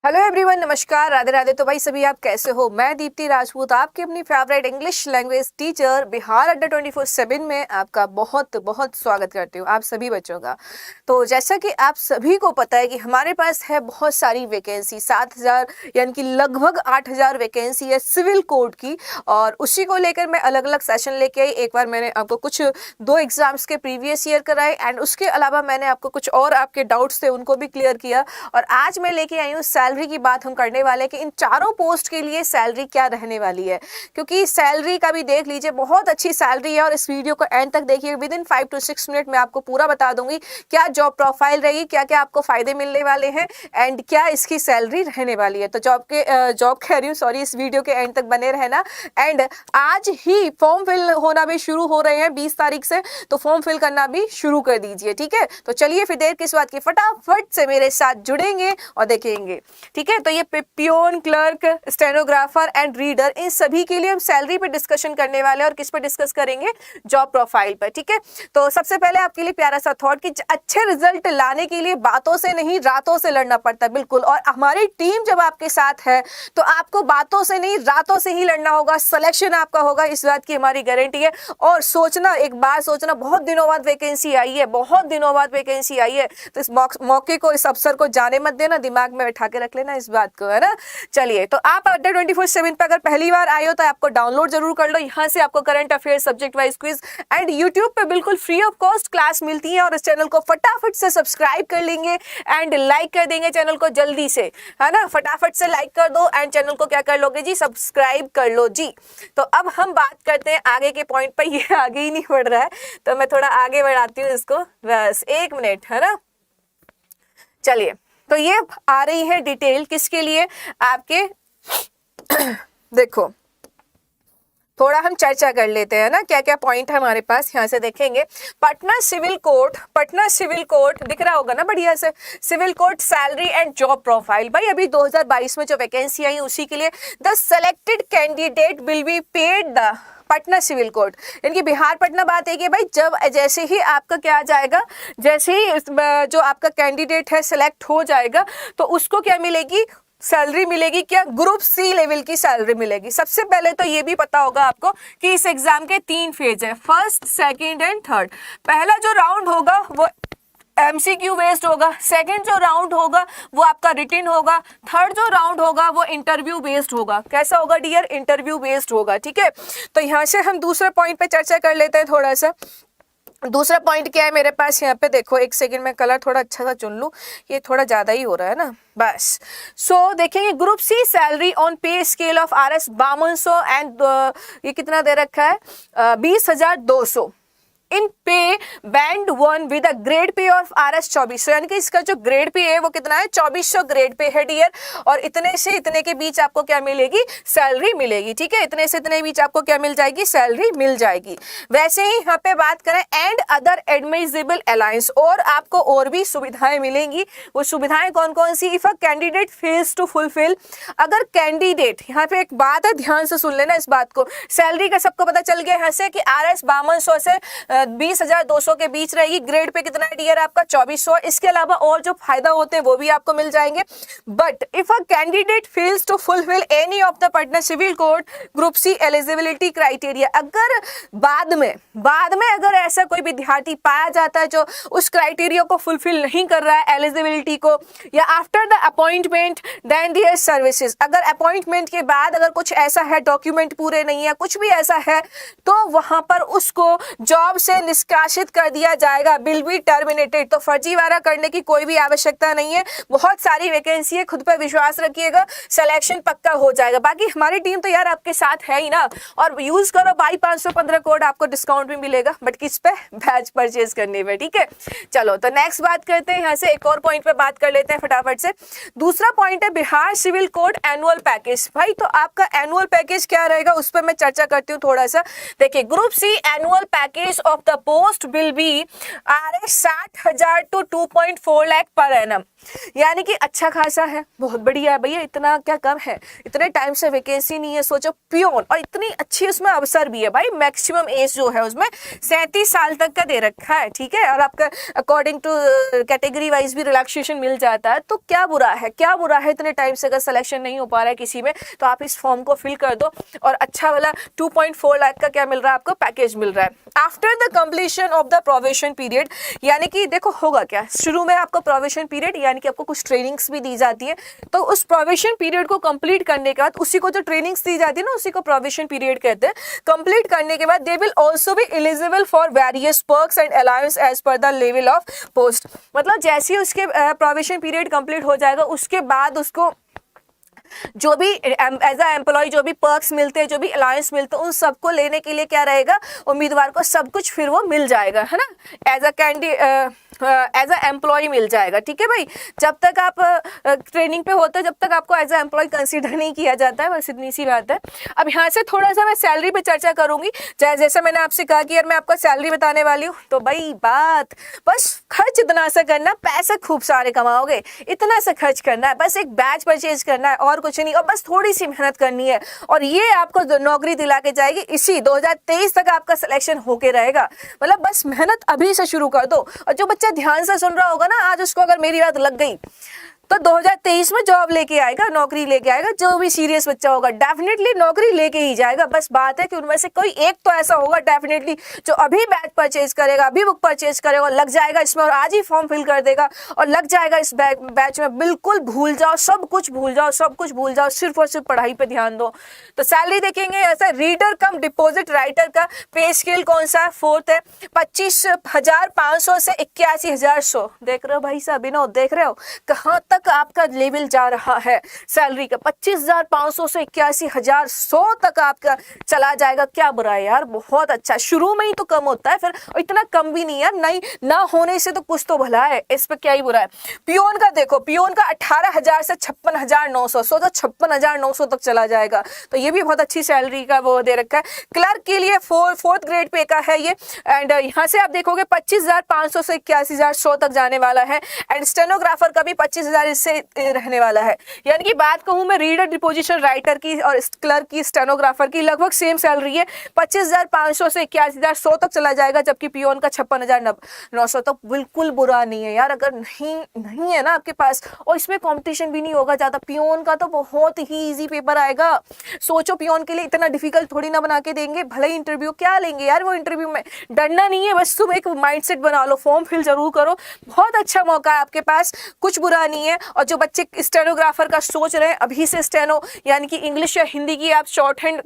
Hello everyone, नमस्कार, राधे राधे। तो भाई सभी आप कैसे हो? मैं दीप्ति राजपूत, आपकी अपनी favourite English language teacher Bihar अड्डा 24/7 में आपका बहुत बहुत स्वागत करती हूँ आप सभी बच्चों का। तो जैसा कि आप सभी को पता है कि हमारे पास है बहुत सारी वैकेंसी, 7,000 यानी कि लगभग 8,000 वैकेंसी है सिविल कोड की। और उसी को लेकर मैं अलग अलग सेशन लेके आई। एक बार मैंने आपको कुछ 2 एग्जाम्स के प्रीवियस ईयर कराए एंड उसके अलावा मैंने आपको कुछ और आपके डाउट्स थे उनको भी क्लियर किया। और आज मैं लेके आई हूँ सैलरी की बात हम करने वाले हैं कि इन चारों पोस्ट के लिए सैलरी क्या रहने वाली है, क्योंकि सैलरी का भी देख लीजिए, बहुत अच्छी सैलरी है। और इस वीडियो को एंड तक देखिए, विद इन 5 to 6 मिनट में आपको पूरा बता दूंगी क्या जॉब प्रोफाइल रहेगी, क्या क्या आपको फायदे मिलने वाले हैं एंड क्या इसकी सैलरी रहने वाली है। तो जॉब कह रही हूँ, सॉरी, इस वीडियो के एंड तक बने रहना। एंड आज ही फॉर्म फिल होना भी शुरू हो रहे हैं 20 तारीख से, तो फॉर्म फिल करना भी शुरू कर दीजिए, ठीक है। तो चलिए फिर देर किस बात की, फटाफट से मेरे साथ जुड़ेंगे और देखेंगे, ठीक है। तो ये peon, clerk, stenographer and reader, इन सभी के लिए हम सैलरी पे डिस्कशन करने वाले हैं। और किस पे डिस्कस करेंगे? जॉब प्रोफाइल पर, ठीक है। तो सबसे पहले आपके लिए प्यारा सा थॉट कि अच्छे रिजल्ट लाने के लिए बातों से नहीं रातों से लड़ना पड़ता है, बिल्कुल। और हमारी टीम जब आपके साथ है तो आपको बातों से नहीं रातों से ही लड़ना होगा, सिलेक्शन आपका होगा, इस बात की हमारी गारंटी है। और सोचना, एक बात सोचना, बहुत दिनों बाद वैकेंसी आई है, बहुत दिनों बाद वैकेंसी आई है, तो इस मौके को, इस अवसर को जाने मत देना, दिमाग में बैठा के रख लेना इस बात को, है ना। चलिए, तो आप अड्डा 24/7 पे अगर पहली बार आए हो तो आपको डाउनलोड जरूर कर लो। यहाँ से आपको current affair, subject wise quiz and YouTube पे बिल्कुल फ्री ऑफ कॉस्ट क्लास मिलती है। और इस चैनल को फटाफट से सब्सक्राइब कर लेंगे एंड लाइक कर देंगे चैनल को जल्दी से, है ना। फटाफट से लाइक कर दो एंड चैनल को क्या कर लोगे जी, सब्सक्राइब कर लो जी। तो अब हम बात करते हैं आगे के पॉइंट पर। ये आगे ही नहीं बढ़ रहा है तो मैं थोड़ा आगे बढ़ाती हूँ इसको, बस 1 मिनट, है ना। चलिए, तो ये आ रही है डिटेल किसके लिए, आपके देखो, थोड़ा हम चर्चा कर लेते हैं ना, क्या क्या पॉइंट है हमारे पास। यहाँ से देखेंगे, पटना सिविल कोर्ट दिख रहा होगा ना बढ़िया से, civil court salary and job profile. भाई अभी 2022 में जो वैकेंसी आई उसी के लिए, the selected candidate will be paid the Patna civil court, इनकी बिहार पटना बात है कि भाई जब जैसे ही आपका क्या आ जाएगा, जैसे ही जो आपका कैंडिडेट है सिलेक्ट हो जाएगा तो उसको क्या मिलेगी, सैलरी मिलेगी। क्या? ग्रुप सी लेवल की सैलरी मिलेगी। सबसे पहले तो ये भी पता होगा आपको कि इस एग्जाम के 3 फेज है, फर्स्ट, सेकंड एंड थर्ड। पहला जो राउंड होगा वो एमसीक्यू बेस्ड होगा, सेकंड जो राउंड होगा वो आपका रिटन होगा, थर्ड जो राउंड होगा वो इंटरव्यू बेस्ड होगा। कैसा होगा डियर? इंटरव्यू बेस्ड होगा, ठीक है। तो यहाँ से हम दूसरे पॉइंट पे चर्चा कर लेते हैं थोड़ा सा। दूसरा पॉइंट क्या है मेरे पास, यहाँ पे देखो, एक सेकंड में कलर थोड़ा अच्छा सा चुन लूं, ये थोड़ा ज्यादा ही हो रहा है ना, बस। सो देखेंगे, group C salary on pay scale of RS 5200 and ये कितना दे रखा है, 20,200 in pay band 1 with a grade pay of RS 2400, यानी कि इसका जो ग्रेड पे है वो कितना है, 2400 ग्रेड पे है डियर। और इतने से इतने के बीच आपको क्या मिलेगी, सैलरी मिलेगी, ठीक है। इतने से इतने बीच आपको क्या मिल जाएगी, सैलरी मिल जाएगी। वैसे ही यहाँ पे बात करें, एंड अदर एडमिसिबल अलायंस, और आपको और भी सुविधाएं मिलेंगी। वो सुविधाएं कौन कौन सी? If a candidate fails to fulfil, अगर कैंडिडेट, यहाँ पे एक बात है, ध्यान से सुन लेना इस बात को, सैलरी का सबको पता चल गया यहाँ से कि RS 5200 से 20,200 के बीच रहेगी। ग्रेड पे कितना है डियर आपका, 2400। इसके अलावा और जो फायदा होते हैं वो भी आपको मिल जाएंगे। But if a candidate fails to fulfil any of the Patna civil court group C eligibility criteria, अगर बाद में अगर ऐसा कोई विद्यार्थी पाया जाता है जो उस क्राइटेरिया को फुलफिल नहीं कर रहा है, एलिजिबिलिटी को, या after the appointment then their services, अगर अपॉइंटमेंट के बाद अगर कुछ ऐसा है, डॉक्यूमेंट पूरे नहीं है, कुछ भी ऐसा है, तो वहां पर उसको जॉब से निष्कासित कर दिया जाएगा, विल बी टर्मिनेटेड। तो फर्जीवाड़ा करने की कोई भी आवश्यकता नहीं है, बहुत सारी वैकेंसी है, खुद पर विश्वास रखिएगा, सिलेक्शन पक्का हो जाएगा। बाकी हमारी टीम तो यार आपके साथ है ही ना, और यूज करो भाई 515 कोड, आपको डिस्काउंट भी मिलेगा, बट किस पे? बैच परचेज करने में, ठीक है। चलो, तो नेक्स्ट बात करते हैं, यहाँ से एक और पॉइंट पे बात कर लेते हैं फटाफट से। दूसरा पॉइंट है Bihar civil court annual package. भाई तो आपका एनुअल पैकेज क्या रहेगा उस पर मैं चर्चा करती हूँ थोड़ा सा। देखिए, group C annual package of of the post will be Rs 60,000 to 2.4 lakh per annum, यानी कि अच्छा खासा है, बहुत बढ़िया है भैया, इतना क्या कम है, इतने टाइम से वैकेंसी नहीं है, सोचो पियोन, और इतनी अच्छी उसमें अवसर भी है भाई, मैक्सिमम एज जो है उसमें 37 साल तक का दे रखा है, ठीक है, और आपका अकॉर्डिंग टू कैटेगरी वाइज भी रिलैक्सेशन मिल जाता है, तो क्या बुरा है, क्या बुरा है, इतने टाइम से अगर सिलेक्शन नहीं हो पा रहा है किसी में तो आप इस फॉर्म को फिल कर दो और अच्छा वाला 2.4 लाख का क्या मिल रहा है आपको, पैकेज मिल रहा है। After the completion of the probation period, यानी कि देखो होगा क्या, शुरू में आपको प्रोबेशन पीरियड यानी कि आपको कुछ ट्रेनिंग्स भी दी जाती है, तो उस प्रोबेशन पीरियड को कंप्लीट करने के बाद उसी को जो ट्रेनिंग्स दी जाती है ना उसी को प्रोबेशन पीरियड कहते हैं, कंप्लीट करने के बाद they will also be eligible for various perks and allowance as per the level of post, मतलब जैसे ही उसके प्रोबेशन पीरियड कंप्लीट हो जाएगा उसके बाद उसको जो भी एज अ एम्प्लॉय जो भी पर्क्स मिलते हैं, जो भी अलाउंस मिलते हैं, उन सबको लेने के लिए क्या रहेगा, उम्मीदवार को सब कुछ फिर वो मिल जाएगा, है ना, एज अ एम्प्लॉय मिल जाएगा, ठीक है भाई। जब तक आप ट्रेनिंग पे होते हैं जब तक आपको एज अ एम्प्लॉय कंसीडर नहीं किया जाता है, बस इतनी सी बात है। अब यहाँ से थोड़ा सा मैं सैलरी पे चर्चा करूंगी, जैसे मैंने आपसे कहा कि यार मैं आपको सैलरी बताने वाली हूँ, तो भाई बात बस खर्च इतना सा करना, पैसे खूब सारे कमाओगे, इतना सा खर्च करना है, बस एक बैच परचेज करना है और कुछ नहीं, और बस थोड़ी सी मेहनत करनी है और ये आपको नौकरी दिला के जाएगी, इसी 2023 तक आपका सिलेक्शन होके रहेगा, मतलब बस मेहनत अभी से शुरू कर दो। और जो बच्चा ध्यान से सुन रहा होगा ना आज, उसको अगर मेरी बात लग गई तो 2023 में जॉब लेके आएगा, नौकरी लेके आएगा, जो भी सीरियस बच्चा होगा डेफिनेटली नौकरी लेके ही जाएगा। बस बात है कि उनमें से कोई एक तो ऐसा होगा डेफिनेटली जो अभी बैच परचेज करेगा, अभी बुक परचेज करेगा, लग जाएगा इसमें और आज ही फॉर्म फिल कर देगा और लग जाएगा इस बैच में। बिल्कुल भूल जाओ, सब कुछ भूल जाओ, सब कुछ भूल जाओ, सिर्फ और सिर्फ पढ़ाई पे ध्यान दो। तो सैलरी देखेंगे ऐसा, रीडर कम डिपोजिट राइटर का पे स्केल कौन सा है, 4th है, 25,500 से 81,100। देख रहे हो भाई साहब, विनोद देख रहे हो कहाँ तक आपका लेवल जा रहा है सैलरी का, 25,500 से 81,100 तक आपका चला जाएगा। क्या बुरा है यार, बहुत अच्छा। शुरू में ही तो कम होता है फिर, और इतना कम भी नहीं यार, नहीं ना होने से तो कुछ तो भला है, इस पे क्या ही बुरा है। पियोन का देखो, पियोन का 18,000 से 56,900, सोचो 56,900 तक चला जाएगा, तो ये भी बहुत अच्छी सैलरी का वो दे रखा है। क्लर्क के लिए 4th ग्रेड पे का है ये, एंड यहाँ से आप देखोगे 25,500 से 81,100 तक जाने वाला है, एंड स्टेनोग्राफर का भी 25,000 से रहने वाला है। यानी कि बात कहूं मैं रीडर डिपोजिशन राइटर की और क्लर्क की, स्टेनोग्राफर की लगभग सेम सैलरी है, 25,500 से 81,100 तक चला जाएगा, जबकि पियोन का 56,900। तो बिल्कुल बुरा नहीं है यार, अगर नहीं है ना आपके पास, और इसमें कंपटीशन भी नहीं होगा ज्यादा। पियोन का तो बहुत ही इजी पेपर आएगा, सोचो पियोन के लिए इतना डिफिकल्ट थोड़ी ना बना के देंगे, भले ही इंटरव्यू क्या लेंगे यार, वो इंटरव्यू में डरना नहीं है, बस तुम एक माइंडसेट बना लो, फॉर्म फिल जरूर करो, बहुत अच्छा मौका है आपके पास, कुछ बुरा नहीं है। और जो बच्चे स्टेनोग्राफर का सोच रहे हैं अभी से स्टेनो यानी कि इंग्लिश या हिंदी की आप शॉर्ट हैंड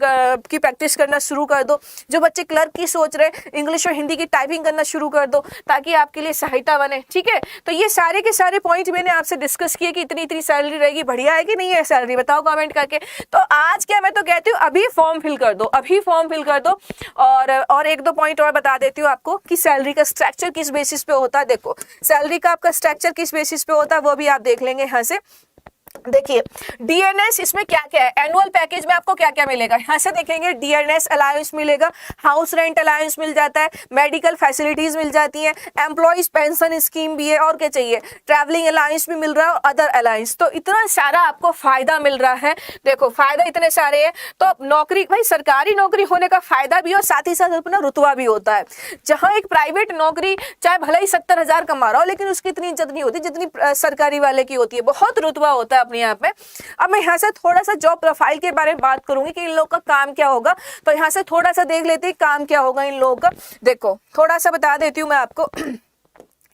की प्रैक्टिस करना शुरू कर दो। जो बच्चे क्लर्क की सोच रहे हैं इंग्लिश और हिंदी की टाइपिंग करना शुरू कर दो, ताकि आपके लिए सहायता बने, ठीक है। तो ये सारे के सारे पॉइंट मैंने आपसे डिस्कस किए कि इतनी इतनी सैलरी रहेगी, बढ़िया है कि नहीं है सैलरी, बताओ कमेंट करके। तो आज क्या मैं तो कहती हूँ अभी फॉर्म फिल कर दो, अभी फॉर्म फिल कर दो। और एक दो पॉइंट और बता देती हूँ आपको कि सैलरी का स्ट्रक्चर किस बेसिस पे होता है। देखो सैलरी का आपका स्ट्रक्चर किस बेसिस पे होता है वो भी आप देख लेंगे यहाँ से। देखिए डीएनएस इसमें क्या क्या है, एनुअल पैकेज में आपको क्या क्या मिलेगा, यहाँ से देखेंगे डीएनएस अलाउंस मिलेगा, हाउस रेंट अलाउंस मिल जाता है, मेडिकल फैसिलिटीज मिल जाती हैं, एम्प्लॉइज पेंशन स्कीम भी है, और क्या चाहिए, ट्रैवलिंग अलाउंस भी मिल रहा है और अदर अलाउंस। तो इतना सारा आपको फायदा मिल रहा है। देखो फायदा इतने सारे हैं, तो नौकरी भाई सरकारी नौकरी होने का फायदा भी और साथ ही साथ अपना रुतबा भी होता है। जहाँ एक प्राइवेट नौकरी चाहे भले ही 70,000 कमा रहा हो, लेकिन उसकी इतनी इज्जत नहीं होती जितनी सरकारी वाले की होती है, बहुत रुतबा होता है अपने यहाँ पे। अब मैं यहाँ से थोड़ा सा जॉब प्रोफाइल के बारे में बात करूंगी कि इन लोग का काम क्या होगा, तो यहाँ से थोड़ा सा देख लेते हैं काम क्या होगा इन लोगों का। देखो थोड़ा सा बता देती हूँ मैं आपको।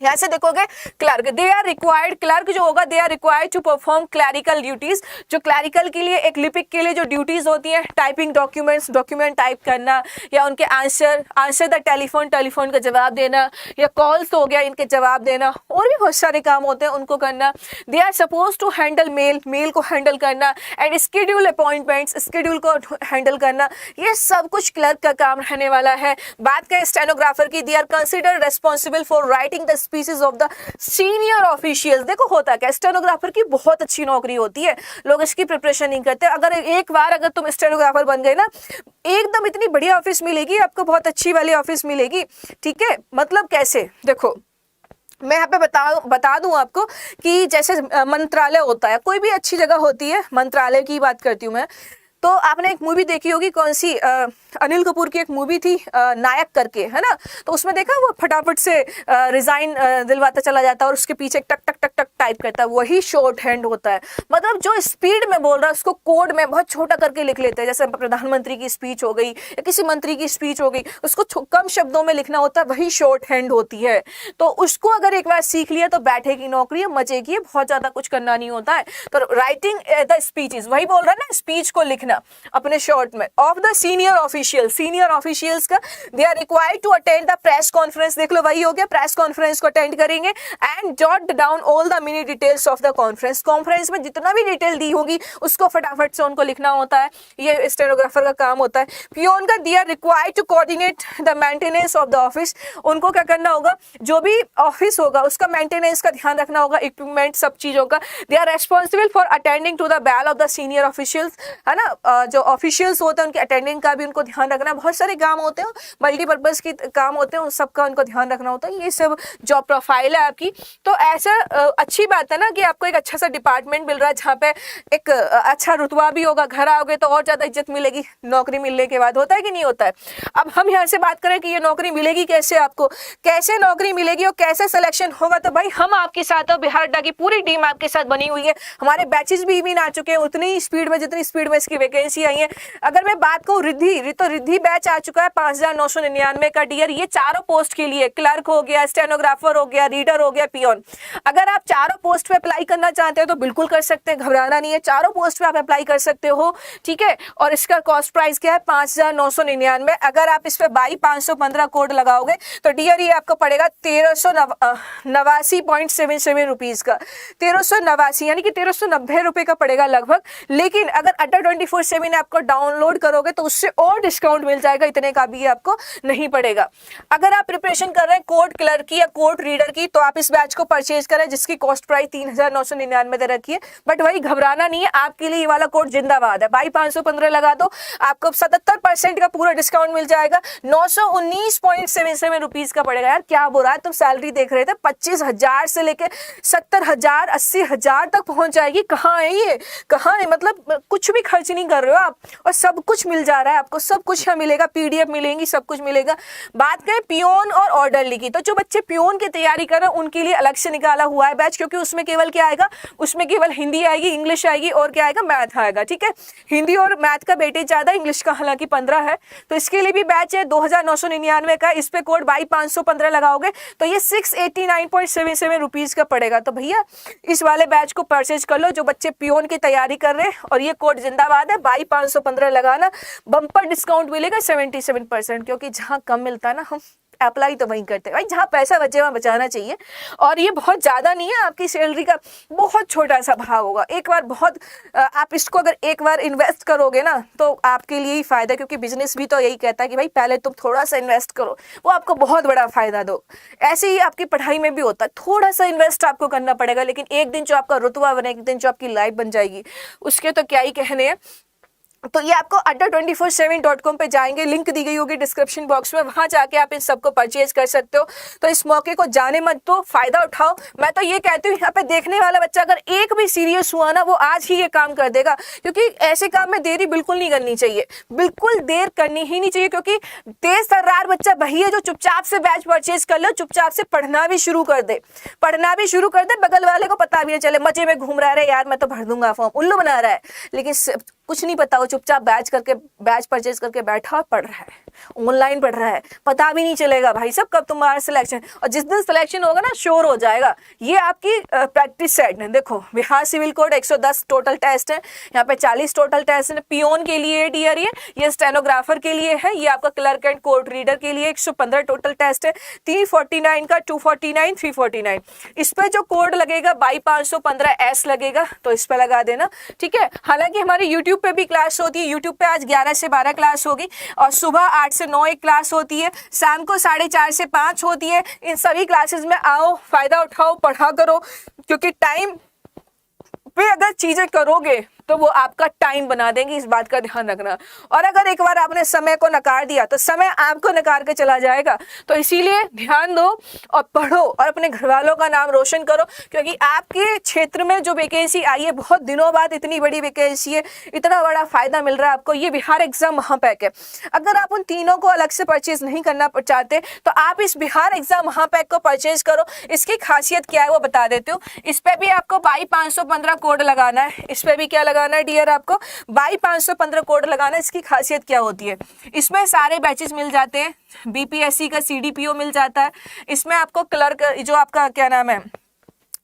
यहाँ से देखोगे clerk, they are required, clerk जो होगा they are required to perform clerical duties. जो क्लैरिकल के लिए एक लिपिक के लिए जो ड्यूटीज होती हैं, टाइपिंग डॉक्यूमेंट्स, डॉक्यूमेंट टाइप करना, या उनके आंसर द टेलीफोन का जवाब देना, या कॉल्स हो गया इनके जवाब देना, और भी बहुत सारे काम होते हैं उनको करना। They are suppose to handle mail को हैंडल करना, एंड स्केड्यूल अपॉइंटमेंट्स, स्केड्यूल को हैंडल करना, ये सब कुछ क्लर्क का काम रहने वाला है। बात करें स्टेनोग्राफर की, they are consider responsible for writing the speeches of the senior officials. देखो होता क्या, स्टेनोग्राफर की बहुत अच्छी नौकरी होती है, लोग इसकी प्रिपरेशन नहीं करते। अगर एक बार अगर तुम स्टेनोग्राफर बन गए ना, एकदम इतनी बढ़िया ऑफिस मिलेगी आपको, बहुत अच्छी वाली ऑफिस मिलेगी, ठीक है। मतलब कैसे, देखो मैं यहाँ पे बता दूं आपको कि जैसे मंत्रालय होता है, कोई भी अच्छी जगह होती है, मंत्रालय की बात करती हूँ मैं। तो आपने एक मूवी देखी होगी, कौन सी, अनिल कपूर की एक मूवी थी नायक करके, है ना। तो उसमें देखा वो फटाफट से रिजाइन दिलवाता चला जाता है और उसके पीछे टक टक टक टक टाइप करता है, वही शॉर्ट हैंड होता है। मतलब जो स्पीड में बोल रहा है उसको कोड में बहुत छोटा करके लिख लेते हैं। जैसे प्रधानमंत्री की स्पीच हो गई या किसी मंत्री की स्पीच हो गई, उसको कम शब्दों में लिखना होता है, वही शॉर्ट हैंड होती है। तो उसको अगर एक बार सीख लिया तो बैठे की नौकरी है, मजे की है, बहुत ज्यादा कुछ करना नहीं होता है। तो राइटिंग द स्पीचेस, वही बोल रहा है ना, स्पीच को लिखना अपने शॉर्ट में, of the senior official, senior officials का, they are required to attend the press conference. देख लो वही हो गया, प्रेस कॉन्फ्रेंस को अटेंड करेंगे and jot down all the mini details of the conference. Conference में जितना भी डिटेल दी होगी उसको फटाफट से उनको लिखना होता है, ये स्टेनोग्राफर का काम होता है। पियोन का, they are required to coordinate the maintenance of the office. उनको क्या करना होगा, जो भी ऑफिस होगा उसका मेंटेनेंस का ध्यान रखना होगा, इक्विपमेंट सब चीजों का। They are responsible for attending to the bell of the senior officials, है ना, जो ऑफिशियल्स होते हैं उनके अटेंडिंग का भी उनको ध्यान रखना। बहुत सारे काम होते हैं, मल्टीपर्पज की काम होते हैं, उन सबका उनको ध्यान रखना होता है। ये सब जॉब प्रोफाइल है आपकी। तो ऐसा अच्छी बात है ना कि आपको एक अच्छा सा डिपार्टमेंट मिल रहा है जहाँ पे एक अच्छा रुतबा भी होगा, घर आओगे तो और ज्यादा इज्जत मिलेगी नौकरी मिलने के बाद, होता है कि नहीं होता है। अब हम यहाँ से बात करें कि ये नौकरी मिलेगी कैसे, आपको कैसे नौकरी मिलेगी और कैसे सिलेक्शन होगा, तो भाई हम आपके साथ, बिहार अड्डा की पूरी टीम आपके साथ बनी हुई है। हमारे बैचेस भी इवन आ चुके हैं उतनी ही स्पीड में जितनी स्पीड में इसकी वैकेंसी आई है। अगर मैं बात करूं रिद्धि, तो रिद्धि बैच आ चुका है 5999 का डियर। ये चारों पोस्ट के लिए, क्लर्क हो गया, स्टेनोग्राफर हो गया, रीडर हो गया, पियोन। अगर आप चारों पोस्ट पे अप्लाई करना चाहते हो तो बिल्कुल कर सकते हैं, घबराना नहीं है, चारों पोस्ट पे आप अप्लाई कर सकते हो, ठीक है। और इसका कॉस्ट प्राइस क्या है, 5999। अगर आप इस पे 22,515 कोड लगाओगे तो डियर ये आपको पड़ेगा 1389.77 रुपीज का, 1389 यानी कि 1390 रुपए का पड़ेगा लगभग। लेकिन अगर अड्डा 24/7 आपको डाउनलोड करोगे तो उससे और डिस्काउंट मिल जाएगा, इतने का भी आपको नहीं पड़ेगा। अगर आप प्रिपरेशन कर रहे हैं कोड क्लर्क की या कोड रीडर की तो आप इस बैच को परचेज करें, जिसकी कॉस्ट प्राइस 3999 दे रखी है। बट वही घबराना नहीं है, आपके लिए ये वाला कोड जिंदाबाद है। 22,515 लगा दो, आपको 77% का पूरा डिस्काउंट मिल जाएगा, 919.77 रुपीज का पड़ेगा। यार क्या बोल रहा है, तुम सैलरी देख रहे थे 25,000 से लेके 70,000 80,000 तक पहुंच जाएगी। कहाँ है ये, कहाँ है, मतलब कुछ भी खर्च नहीं कर रहे हो आप और सब कुछ मिल जा रहा है आपको, सब कुछ यहाँ मिलेगा, पीडीएफ मिलेंगी, सब कुछ मिलेगा। बात करें पियोन और ऑर्डरली की, तो जो बच्चे पियोन की तैयारी कर रहे हैं उनके लिए अलग से निकाला हुआ है बैच, क्योंकि उसमें केवल क्या आएगा, उसमें केवल हिंदी आएगी, इंग्लिश आएगी और क्या आएगा, मैथ आएगा, ठीक है। हिंदी और मैथ का वेटेज ज्यादा, इंग्लिश का हालांकि 15 है। तो इसके लिए भी बैच है 2999 का। इस पे कोड 22,515 लगाओगे तो ये 689.77 रुपीज का पड़ेगा। तो भैया इस वाले बैच को परचेज कर लो जो बच्चे पियोन की तैयारी कर रहे हैं, और ये कोड जिंदाबाद है, 22,515 लगाना, बम्पर डिस्काउंट मिलेगा 77%, क्योंकि जहां कम मिलता है ना हम अप्लाई तो वहीं करते हैं भाई, जहाँ पैसा बचे वहाँ बचाना चाहिए। और ये बहुत ज़्यादा नहीं है, आपकी सैलरी का बहुत छोटा सा भाग होगा। एक बार बहुत आप इसको अगर एक बार इन्वेस्ट करोगे ना तो आपके लिए ही फ़ायदा, क्योंकि बिजनेस भी तो यही कहता है कि भाई पहले तुम थोड़ा सा इन्वेस्ट करो, वो आपको बहुत बड़ा फ़ायदा दो। ऐसे ही आपकी पढ़ाई में भी होता है, थोड़ा सा इन्वेस्ट आपको करना पड़ेगा, लेकिन एक दिन जो आपका रुतबा बने, एक दिन जो आपकी लाइफ बन जाएगी, उसके तो क्या ही कहने हैं। तो ये आपको adda247.com पे जाएंगे, लिंक दी गई होगी डिस्क्रिप्शन बॉक्स में, वहां जाके आप इन सबको परचेज कर सकते हो। तो इस मौके को जाने मत दो, फायदा उठाओ। मैं तो ये कहती हूँ यहाँ पे देखने वाला बच्चा अगर एक भी सीरियस हुआ ना, वो आज ही ये काम कर देगा, क्योंकि ऐसे काम में देरी बिल्कुल नहीं करनी चाहिए, बिल्कुल देर करनी ही नहीं चाहिए। क्योंकि तेज तर्रार बच्चा वही है जो चुपचाप से बैच परचेज कर लो, चुपचाप से पढ़ना भी शुरू कर दे, बगल वाले को पता भी नहीं चले, मजे में घूम रहा है, यार मैं तो भर दूंगा फॉर्म, उल्लू बना रहा है, लेकिन कुछ नहीं पता, वो चुपचाप बैच परचेज करके बैठा और पढ़ रहा है, ऑनलाइन पढ़ रहा है, पता भी नहीं चलेगा भाई सब कब तुम्हारा सिलेक्शन। और जिस दिन सिलेक्शन होगा ना, श्योर हो जाएगा। ये आपकी प्रैक्टिस सेट है। देखो Bihar civil code 110 total test है, यहाँ पे 40 टोटल टेस्ट है। पियोन के लिए डियर ये स्टेनोग्राफर के लिए है, ये आपका क्लर्क एंड कोर्ट रीडर के लिए 115 टोटल टेस्ट है, 349 का 249 349। इस पे जो कोड लगेगा 22,515 लगेगा, तो इस पे लगा देना, ठीक है। हालांकि हमारे यूट्यूब पे भी क्लास होती है, यूट्यूब पे आज 11 से 12 क्लास होगी और सुबह 8 से 9 एक क्लास होती है, शाम को 4:30 से 5 होती है। इन सभी क्लासेस में आओ, फायदा उठाओ, पढ़ा करो, क्योंकि टाइम पे अगर चीजें करोगे तो वो आपका टाइम बना देंगे, इस बात का ध्यान रखना। और अगर एक बार आपने समय को नकार दिया तो समय आपको नकार के चला जाएगा। तो इसीलिए ध्यान दो और पढ़ो और अपने घर वालों का नाम रोशन करो, क्योंकि आपके क्षेत्र में जो वैकेंसी आई है, बहुत दिनों बाद इतनी बड़ी वैकेंसी है, इतना बड़ा फायदा मिल रहा है आपको। ये बिहार एग्जाम महापैक है। अगर आप उन तीनों को अलग से परचेज नहीं करना चाहते तो आप इस बिहार एग्जाम महापैक को परचेज करो। इसकी खासियत क्या है वो बता देती हूँ। इस पे भी आपको 22,515 कोड लगाना है, इस पे भी क्या लगाना है डियर, आपको 22,515 कोड लगाना है। इसकी खासियत क्या होती है, इसमें सारे बैचेस मिल जाते हैं, बीपीएससी का सीडीपीओ मिल जाता है, इसमें आपको क्लर्क जो आपका क्या नाम है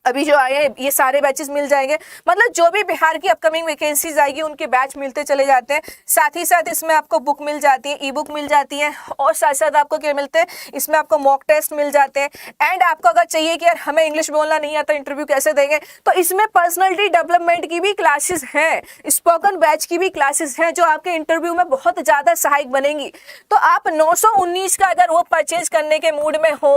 अभी जो आए हैं ये सारे बैचेस मिल जाएंगे। मतलब जो भी बिहार की अपकमिंग वैकेंसीज आएगी उनके बैच मिलते चले जाते हैं। साथ ही साथ इसमें आपको बुक मिल जाती है, ई बुक मिल जाती है, और साथ साथ आपको क्या मिलते हैं, इसमें आपको मॉक टेस्ट मिल जाते हैं। एंड आपको अगर चाहिए कि यार हमें इंग्लिश बोलना नहीं आता, इंटरव्यू कैसे देंगे, तो इसमें पर्सनैलिटी डेवलपमेंट की भी क्लासेस हैं, स्पोकन बैच की भी क्लासेस हैं, जो आपके इंटरव्यू में बहुत ज़्यादा सहायक बनेंगी। तो आप 919 का अगर वो परचेज करने के मूड में हो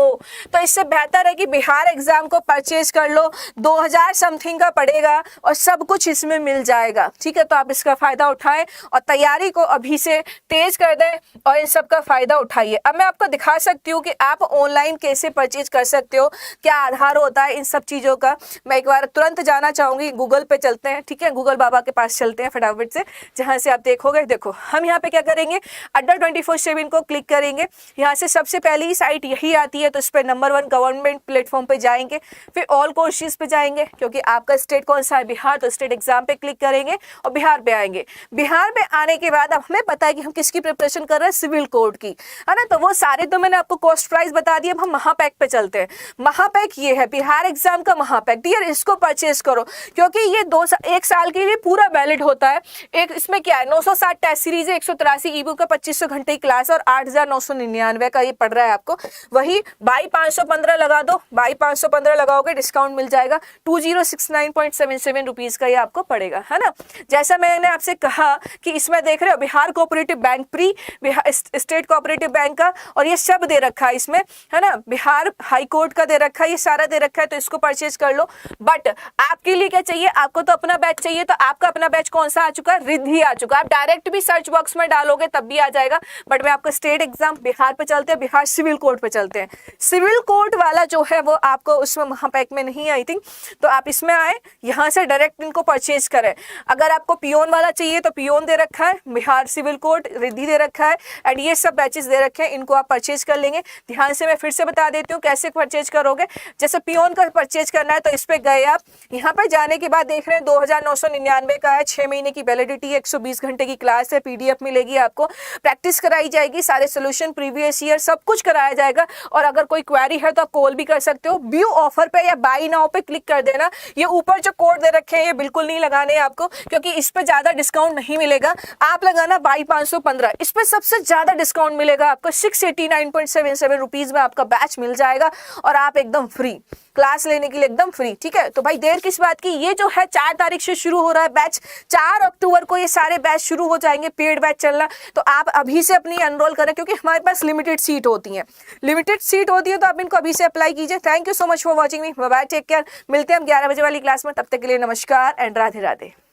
तो इससे बेहतर है कि बिहार एग्जाम को परचेज कर लो। 2000 समथिंग का पड़ेगा और सब कुछ इसमें मिल जाएगा। ठीक है, तो आप इसका फायदा उठाएं और तैयारी को अभी से तेज कर दें और इन सब का फायदा उठाइए। अब मैं आपको दिखा सकती हूँ कि आप ऑनलाइन कैसे परचेज कर सकते हो, क्या आधार होता है इन सब चीज़ों का। मैं एक बार तुरंत जाना चाहूँगी, गूगल पे चलते हैं। ठीक है, गूगल बाबा के पास चलते हैं फटाफट से, जहाँ से आप देखोगे। देखो हम यहाँ पे क्या करेंगे, अड्डा 24/7 को क्लिक करेंगे। यहाँ से सबसे पहली साइट यही आती है, तो इस पर नंबर 1 गवर्नमेंट प्लेटफॉर्म पे जाएंगे, फिर ऑल कोर्सेज पे जाएंगे, क्योंकि आपका स्टेट कौन सा है, बिहार, तो स्टेट एग्जाम पे क्लिक करेंगे और बिहार पे आएंगे। बिहार पे आने के बाद अब हमें पता है कि हम किसकी प्रिपरेशन कर रहे हैं, सिविल कोड की, है ना। तो वो सारे तो मैंने आपको कॉस्ट प्राइस बता दिया। अब हम महापैक पे चलते हैं। महापैक ये है बिहार एग्जाम का महापैक। डियर इसको परचेज करो, क्योंकि ये 1 साल के लिए पूरा वैलिड होता है। एक इसमें क्या है, 960 टेस्ट सीरीज है, 183 ई बुक का, 2500 घंटे की क्लास और 8,999 का ये पड़ रहा है आपको। वही 22,515 लगा दो, 22,515 लगाओगे डिस्काउंट मिल जाएगा, 2069.77 रुपीज का ये आपको पड़ेगा, है ना। जैसा मैंने आपसे कहा कि इसमें देख रहे हो Bihar cooperative bank pre, Bihar state cooperative bank का, और ये सब दे रखा है इसमें, है ना। बिहार हाई कोर्ट का दे रखा है, ये सारा दे रखा है, तो इसको परचेज कर लो। बट आपके लिए क्या चाहिए, आपको तो अपना बैच चाहिए, तो आपका अपना बैच कौन सा आ चुका है, रिद्धि आ चुका है। आप डायरेक्ट भी सर्च बॉक्स में डालोगे तब भी आ जाएगा। बट मैं आपको स्टेट एग्जाम बिहार पे चलते हैं, बिहार सिविल कोर्ट पे चलते हैं। सिविल कोर्ट वाला जो है वो आपको उसमें महापैक में नहीं आई थिंक, तो आप इसमें आए, यहाँ से डायरेक्ट इनको परचेज करें। अगर आपको पियोन वाला चाहिए तो पियोन दे रखा है, बिहार सिविल कोर्ट रिद्धि दे रखा है, एंड ये सब बैचेस दे रखे हैं, इनको आप परचेज कर लेंगे। ध्यान से मैं फिर से बता देती हूँ कैसे परचेज करोगे। जैसे पियोन का परचेज करना है तो इस पे गए आप, यहाँ पर जाने के बाद देख रहे हैं 2,999 का है, 6 महीने की वैलिडिटी, 120 घंटे की क्लास है, PDF मिलेगी आपको, प्रैक्टिस कराई जाएगी, सारे सोल्यूशन प्रीवियस ईयर सब कुछ कराया जाएगा। और अगर कोई क्वेरी है तो आप कॉल भी कर सकते हो। व्यू ऑफर पे या बाई नाउ पे क्लिक कर देना। ये ऊपर जो कोड दे रखे हैं ये बिल्कुल नहीं लगाने हैं आपको, क्योंकि इस पे ज्यादा डिस्काउंट नहीं मिलेगा। आप लगाना 22,515, इस पे सबसे ज्यादा डिस्काउंट मिलेगा आपको, 689.77 रुपीज में आपका बैच मिल जाएगा और आप एकदम फ्री क्लास लेने के लिए एकदम फ्री। ठीक है, तो भाई देर किस बात की, ये जो है 4 तारीख से शुरू हो रहा है बैच, 4 अक्टूबर को ये सारे बैच शुरू हो जाएंगे, पेड बैच चलना। तो आप अभी से अपनी एनरोल करें, क्योंकि हमारे पास लिमिटेड सीट होती है, तो आप इनको अभी से अप्लाई कीजिए। Thank you so much for watching me, bye bye, take care. मिलते हैं हम 11 बजे वाली क्लास में, तब तक के लिए नमस्कार एंड राधे राधे।